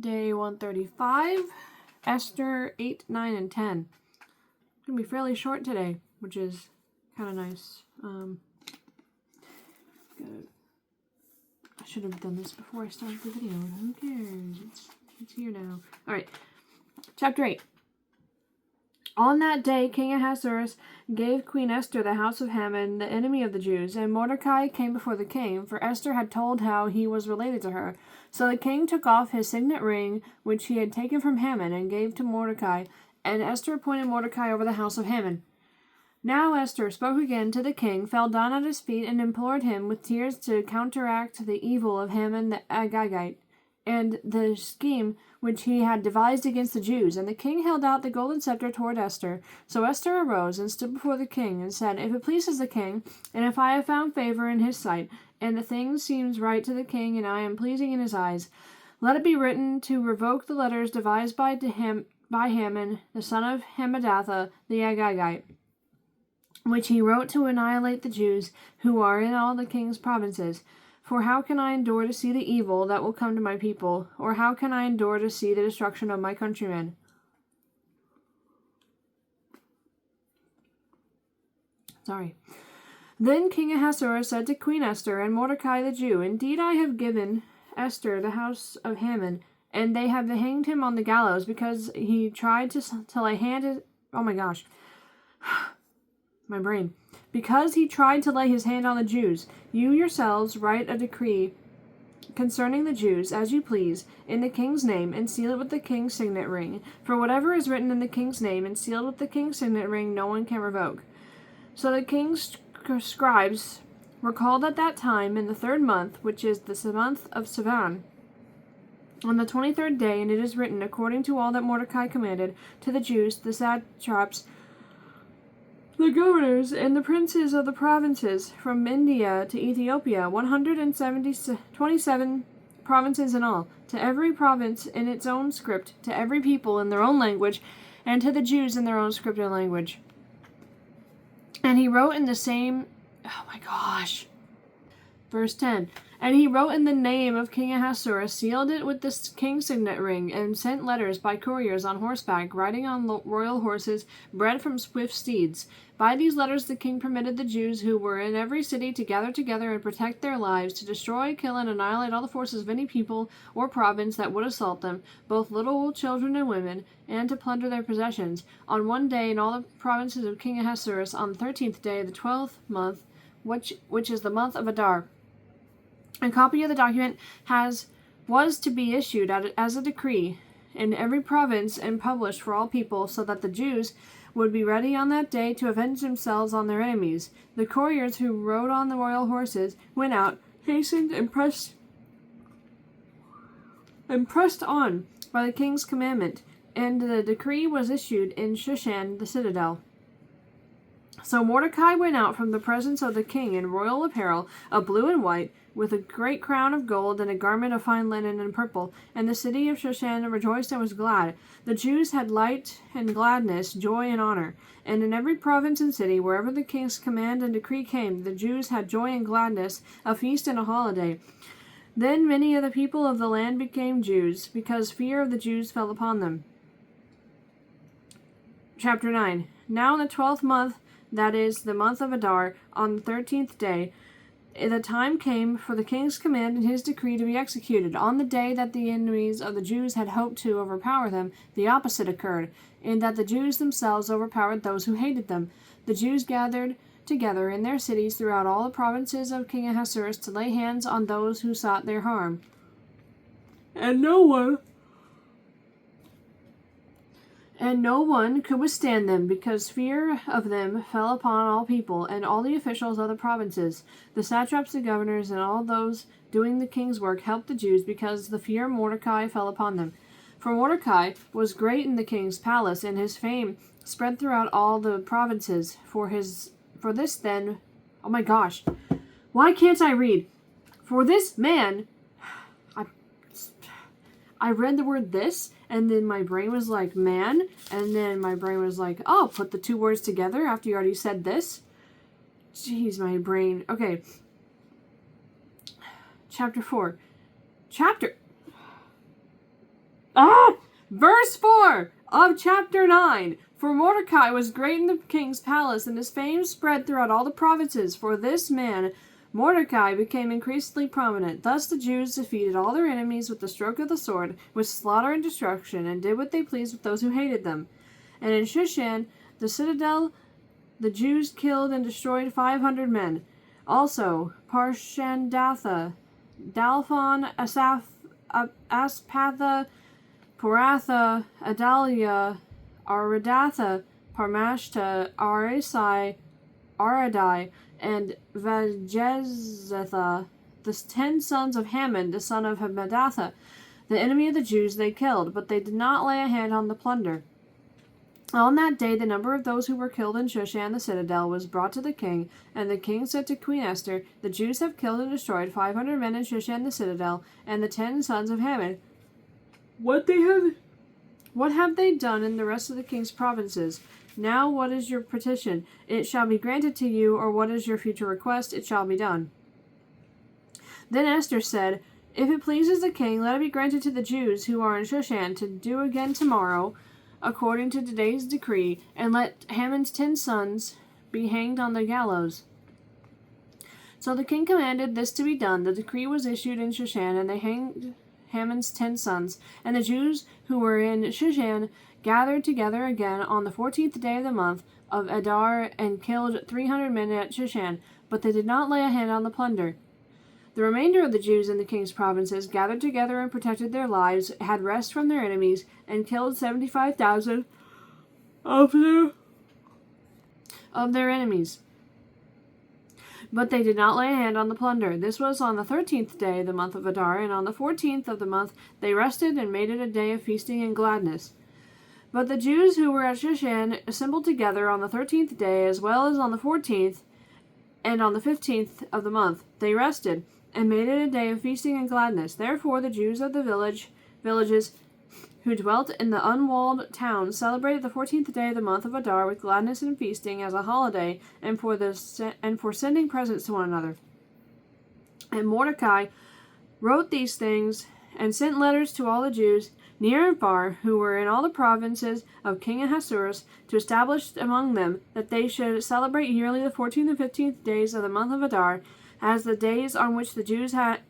Day 135, Esther 8, 9, and 10. It's going to be fairly short today, which is kind of nice. I should have done this before I started the video. Who cares? It's here now. Alright, chapter 8. On that day, King Ahasuerus gave Queen Esther the house of Haman, the enemy of the Jews, and Mordecai came before the king, for Esther had told how he was related to her. So the king took off his signet ring, which he had taken from Haman, and gave to Mordecai, and Esther appointed Mordecai over the house of Haman. Now Esther spoke again to the king, fell down at his feet, and implored him with tears to counteract the evil of Haman the Agagite, and the scheme which he had devised against the Jews. And the king held out the golden scepter toward Esther. So Esther arose and stood before the king, and said, If it pleases the king, and if I have found favor in his sight, and the thing seems right to the king, and I am pleasing in his eyes, let it be written to revoke the letters devised by Haman, the son of Hammedatha the Agagite, which he wrote to annihilate the Jews who are in all the king's provinces. For how can I endure to see the evil that will come to my people? Or how can I endure to see the destruction of my countrymen? Then King Ahasuerus said to Queen Esther and Mordecai the Jew, Indeed, I have given Esther the house of Haman, and they have hanged him on the gallows because he tried to lay hand. Oh my gosh, my brain. Because he tried to lay his hand on the Jews. You yourselves write a decree concerning the Jews, as you please, in the king's name, and seal it with the king's signet ring. For whatever is written in the king's name and sealed with the king's signet ring, no one can revoke. So the king's scribes were called at that time in the 3rd month, which is the month of Sivan, on the 23rd day, and it is written, according to all that Mordecai commanded, to the Jews, the satraps, the governors, and the princes of the provinces, from India to Ethiopia, 127 provinces in all, to every province in its own script, to every people in their own language, and to the Jews in their own script and language. And he wrote in the same... Oh my gosh. Verse 10. And he wrote in the name of King Ahasuerus, sealed it with the king's signet ring, and sent letters by couriers on horseback, riding on royal horses, bred from swift steeds. By these letters the king permitted the Jews who were in every city to gather together and protect their lives, to destroy, kill, and annihilate all the forces of any people or province that would assault them, both little children and women, and to plunder their possessions. On one day in all the provinces of King Ahasuerus, on the 13th day of the 12th month, which is the month of Adar. A copy of the document was to be issued as a decree in every province and published for all people, so that the Jews would be ready on that day to avenge themselves on their enemies. The couriers who rode on the royal horses went out, hastened, and pressed on by the king's commandment, and the decree was issued in Shushan the citadel. So Mordecai went out from the presence of the king in royal apparel of blue and white, with a great crown of gold and a garment of fine linen and purple. And the city of Shushan rejoiced and was glad. The Jews had light and gladness, joy and honor. And in every province and city, wherever the king's command and decree came, the Jews had joy and gladness, a feast and a holiday. Then many of the people of the land became Jews, because fear of the Jews fell upon them. Chapter 9. Now in the 12th month, that is, the month of Adar, on the 13th day, the time came for the king's command and his decree to be executed. On the day that the enemies of the Jews had hoped to overpower them, the opposite occurred, in that the Jews themselves overpowered those who hated them. The Jews gathered together in their cities throughout all the provinces of King Ahasuerus to lay hands on those who sought their harm. And no one could withstand them, because fear of them fell upon all people, and all the officials of the provinces, the satraps, the governors, and all those doing the king's work helped the Jews, because the fear of Mordecai fell upon them. For Mordecai was great in the king's palace, and his fame spread throughout all the provinces. For this then, oh my gosh, why can't I read? For this man, I read the word this, and then my brain was like, man, and then my brain was like, oh, put the two words together after you already said this. Jeez, my brain. Okay. Chapter 4. Verse 4 of chapter 9. For Mordecai was great in the king's palace, and his fame spread throughout all the provinces. For this man, Mordecai, became increasingly prominent. Thus the Jews defeated all their enemies with the stroke of the sword, with slaughter and destruction, and did what they pleased with those who hated them. And in Shushan, the citadel, the Jews killed and destroyed 500 men. Also, Parshandatha, Dalphon, Aspatha, Poratha, Adalia, Aridatha, Parmashta, Arisai, Aradai, and Vajezetha, the 10 sons of Haman, the son of Hammedatha, the enemy of the Jews, they killed, but they did not lay a hand on the plunder. On that day the number of those who were killed in Shushan the citadel was brought to the king, and the king said to Queen Esther, The Jews have killed and destroyed 500 men in Shushan the citadel, and the 10 sons of Haman. What have they done in the rest of the king's provinces? Now what is your petition? It shall be granted to you, or what is your future request? It shall be done. Then Esther said, If it pleases the king, let it be granted to the Jews who are in Shushan to do again tomorrow, according to today's decree, and let Haman's 10 sons be hanged on the gallows. So the king commanded this to be done. The decree was issued in Shushan, and they hanged Haman's 10 sons. And the Jews who were in Shushan gathered together again on the 14th day of the month of Adar, and killed 300 men at Shushan, but they did not lay a hand on the plunder. The remainder of the Jews in the king's provinces gathered together and protected their lives, had rest from their enemies, and killed 75,000 of their enemies. But they did not lay a hand on the plunder. This was on the 13th day of the month of Adar, and on the 14th of the month they rested and made it a day of feasting and gladness. But the Jews who were at Shushan assembled together on the 13th day, as well as on the 14th, and on the 15th of the month. They rested, and made it a day of feasting and gladness. Therefore the Jews of the villages who dwelt in the unwalled towns celebrated the 14th day of the month of Adar with gladness and feasting as a holiday, and for sending presents to one another. And Mordecai wrote these things and sent letters to all the Jews, near and far, who were in all the provinces of King Ahasuerus, to establish among them that they should celebrate yearly the 14th and 15th days of the month of Adar, as the days on which the Jews had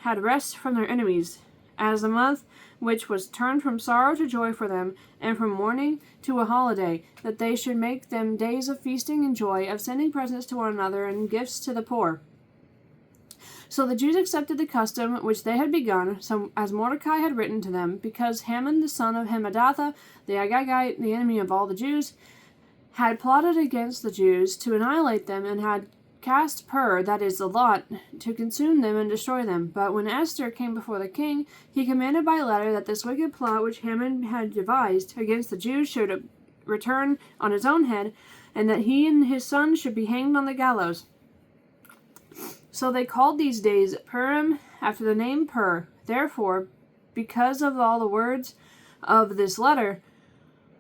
rest from their enemies, as the month which was turned from sorrow to joy for them, and from mourning to a holiday, that they should make them days of feasting and joy, of sending presents to one another and gifts to the poor. So the Jews accepted the custom which they had begun, as Mordecai had written to them, because Haman the son of Hammedatha, the Agagite, the enemy of all the Jews, had plotted against the Jews to annihilate them, and had cast pur, that is the lot, to consume them and destroy them. But when Esther came before the king, he commanded by letter that this wicked plot which Haman had devised against the Jews should return on his own head, and that he and his sons should be hanged on the gallows. So they called these days Purim, after the name Pur. Therefore, because of all the words of this letter,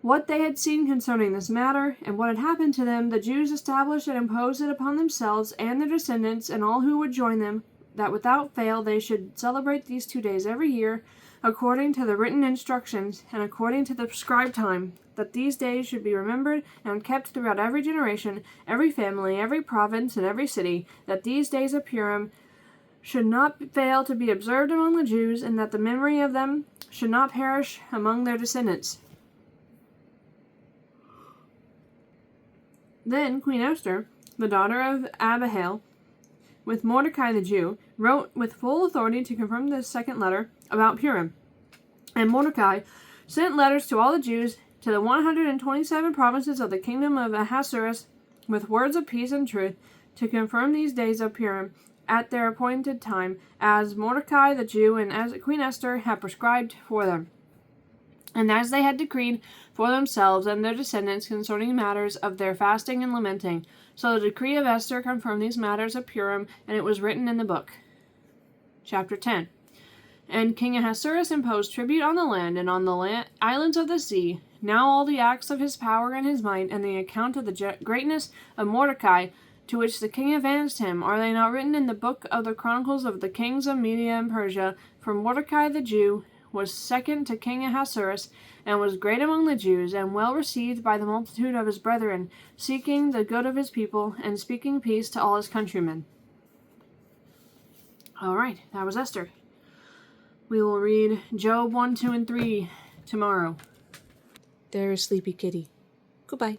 what they had seen concerning this matter, and what had happened to them, the Jews established and imposed it upon themselves and their descendants, and all who would join them, that without fail they should celebrate these 2 days every year, according to the written instructions, and according to the prescribed time, that these days should be remembered and kept throughout every generation, every family, every province, and every city, that these days of Purim should not fail to be observed among the Jews, and that the memory of them should not perish among their descendants. Then Queen Esther, the daughter of Abihail, with Mordecai the Jew, wrote with full authority to confirm the second letter about Purim. And Mordecai sent letters to all the Jews to the 127 provinces of the kingdom of Ahasuerus with words of peace and truth to confirm these days of Purim at their appointed time, as Mordecai the Jew and as Queen Esther had prescribed for them, and as they had decreed for themselves and their descendants concerning matters of their fasting and lamenting. So the decree of Esther confirmed these matters of Purim, and it was written in the book. Chapter 10. And King Ahasuerus imposed tribute on the land and on the islands of the sea. Now all the acts of his power and his might, and the account of the greatness of Mordecai, to which the king advanced him, are they not written in the book of the chronicles of the kings of Media and Persia? For Mordecai the Jew, was second to King Ahasuerus, and was great among the Jews, and well received by the multitude of his brethren, seeking the good of his people, and speaking peace to all his countrymen. All right, that was Esther. We will read Job 1, 2, and 3 tomorrow. There's Sleepy Kitty. Goodbye.